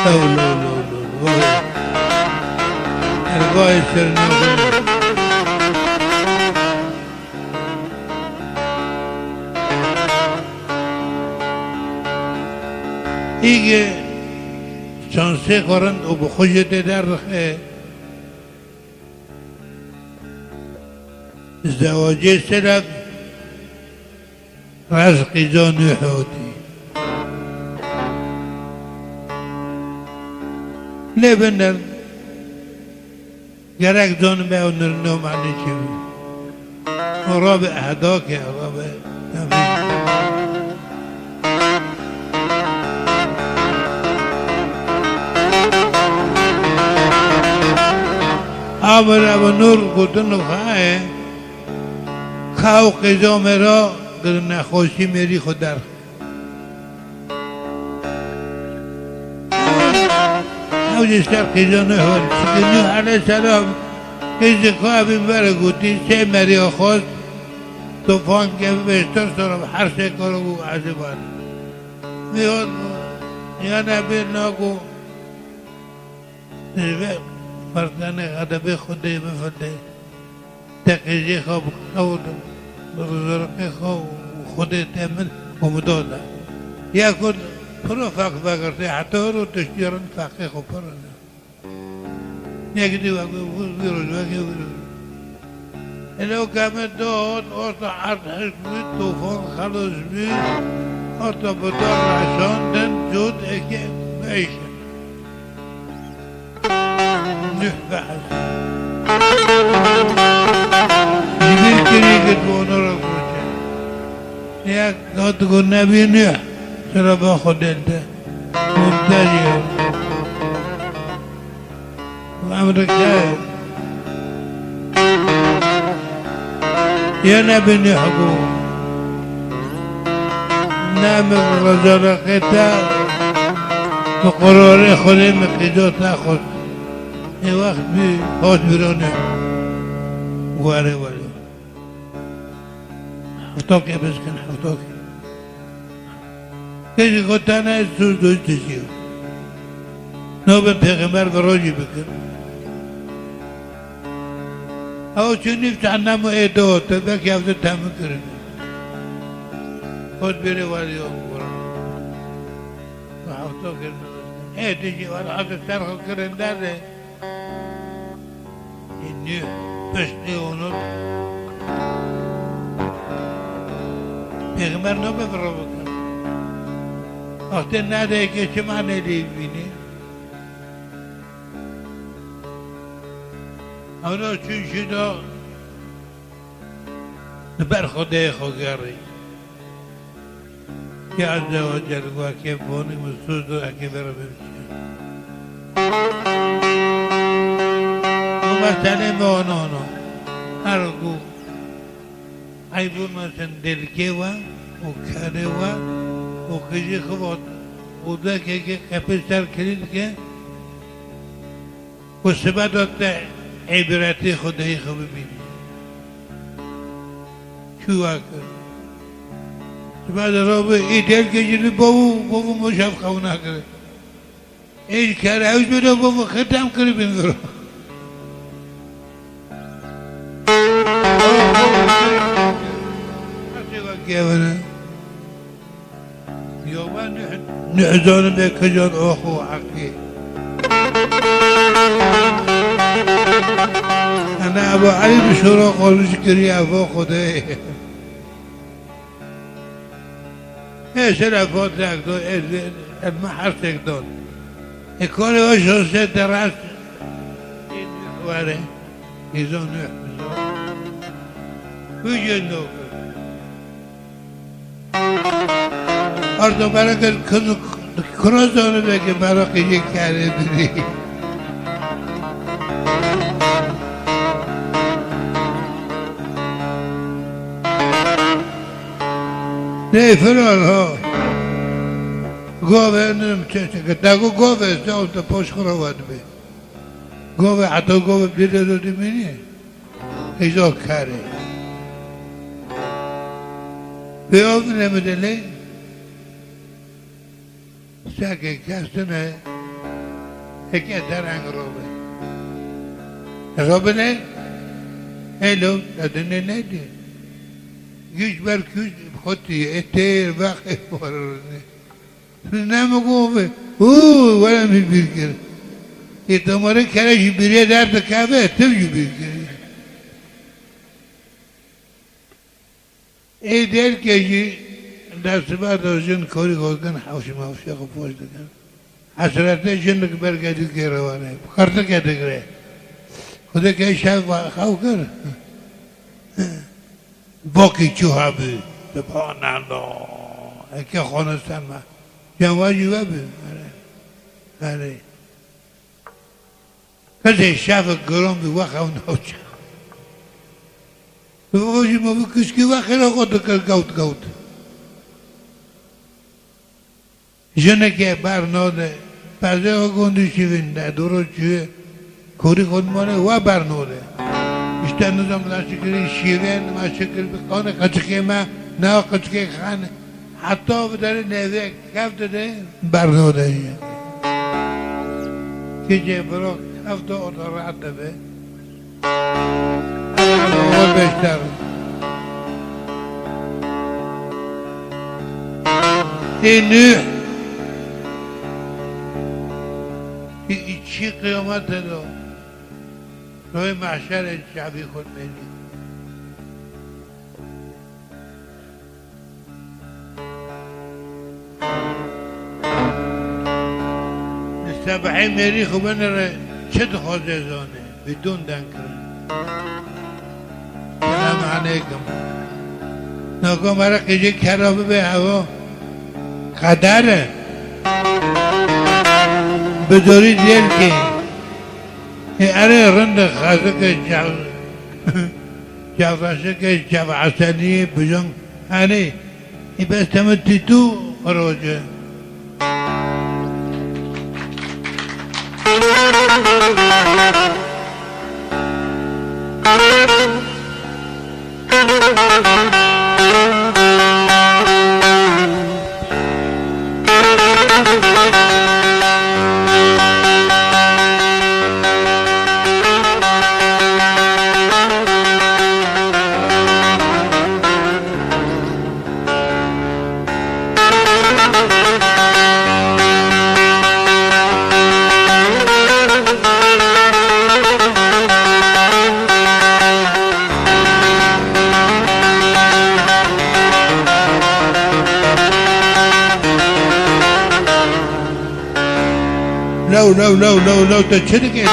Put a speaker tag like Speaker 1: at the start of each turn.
Speaker 1: لا لا لا لا القايد سرنا ایگه شانسه کارند و بخوشت در رخه ازدواجه سرد رزقی جانو حوتی نبندر گرک جان به اون نو معنی چی بود راب اهداک راب آمر و نور گوتن خواهی خواهو قضا مرا در نخوشی میری خود در او جستر قضا نهول چکه نوح علیه السلام قضا خواه ببره گوتی سه مری خواست توفان که بشتر سرم هر سه کارو گو عزیبان میاد یا نبی ناگو مردان غضب خودی بفده تقیزی خواب خود رزرقی خواب خودی تمن ومدوده یا کن پرو فاق بگرده حتی رو تشتیرن فاقی خوب پرنه یک دیو بیروز الو کامت داد آتا عرض حکمی توفان خلاص بی آتا بدار رشاندن جود اکی معیشه نحبحث جبيل كريكت بونور الكوشة يا قد تقول نبي نوح ترى باخد انت مبتدئ وعمرك شاهد يا نبي نوح قول نام الرجل قتال بقرار خلي مقيدو تاخذ یه وقت بی خواهد برانه واره واره حفتاکی بزکن حفتاکی کسی خودتانه سوز دوست شیو نو به پیغمبر براجی بکن او چون نفتح نمو ایدو تا بکی هفته تمه کرنه خود بیره واری هم برانه و حفتاکی ایدو واره حفظ سرخو کرن داره nu pöstli onun Peygamber ne yapıyor bakın? Akte nerede geçim anneliği bini? Ama çünkü de نبر خدای خوگری که عز و جل و که بونی مسعود و اکی برا بمشی مثلا ما آنانا هرگو عیبون مثلا دلکه و کره و کجی خواد بوده که کپی سر کرید که و سبت وقت عبرتی خدایی خوب ببینی چو آکر سبت را به ایدل که جلی بابو مشاف خواه نکره ایش کره اوش بیده بابو ختم کری بینگرو كيفنا يوم نحزن بكجر أخو حقي أنا أبو علي بشروق ونشكري أبو خدي إيش الأفوت لك دول المحرسك دول يكون وشو ست راس واري يزون يحبزون ويجي نوك Orada bana kızı kroz onu belki merak edecek yani dedi. Ne falan ha. Govenim çeşke. Dago gove zavda poşkrovad be. Gove hatta gove bir de demini. Ezo kare. Ve o ne medeli? Sake kastına یکی درنگ روبه نه هلو دادنه نده گیش بر کیش خودی اتر وقت وارونه نمگوه ولا میبیر یه تماره کرشی بیره درد کعبه تبجی بیره ای دل کشی دست بعد از جن کاری گوگن حوشی موشی خفوش دکن حسرته جن که برگردی که روانه بخارته که دگره خدا که شب خواو کر باکی چوها بی سبحان الله اکی خانستان ما جنواجی و بی آره کسی شب گرام بی وقت اون نوچه بگوشی ما بی کسکی وقت را خود کر گوت جنه که برناده پزه ها گندی شوینده درست چوه کوری خود مانه و برناده اشته نظام نشکری شیرین ما شکر بخانه قچقه ما نه قچقه خانه حتی بداره نوه کف داده برناده که جه برا کف دا اتار رعد ده اول بشتر این نوح چی قیامت دو روی محشر شعبی خود میری سبحی میری خوبه نره چه خوزه زانه بدون دنکره سلام علیکم ناگاه مرا قیجه کرابه به هوا قدره بدوری دیل که اره رند خازه که جوشه که جو حسنی بجن اره ای بس تمتی تو روزه لو تا چه دیگه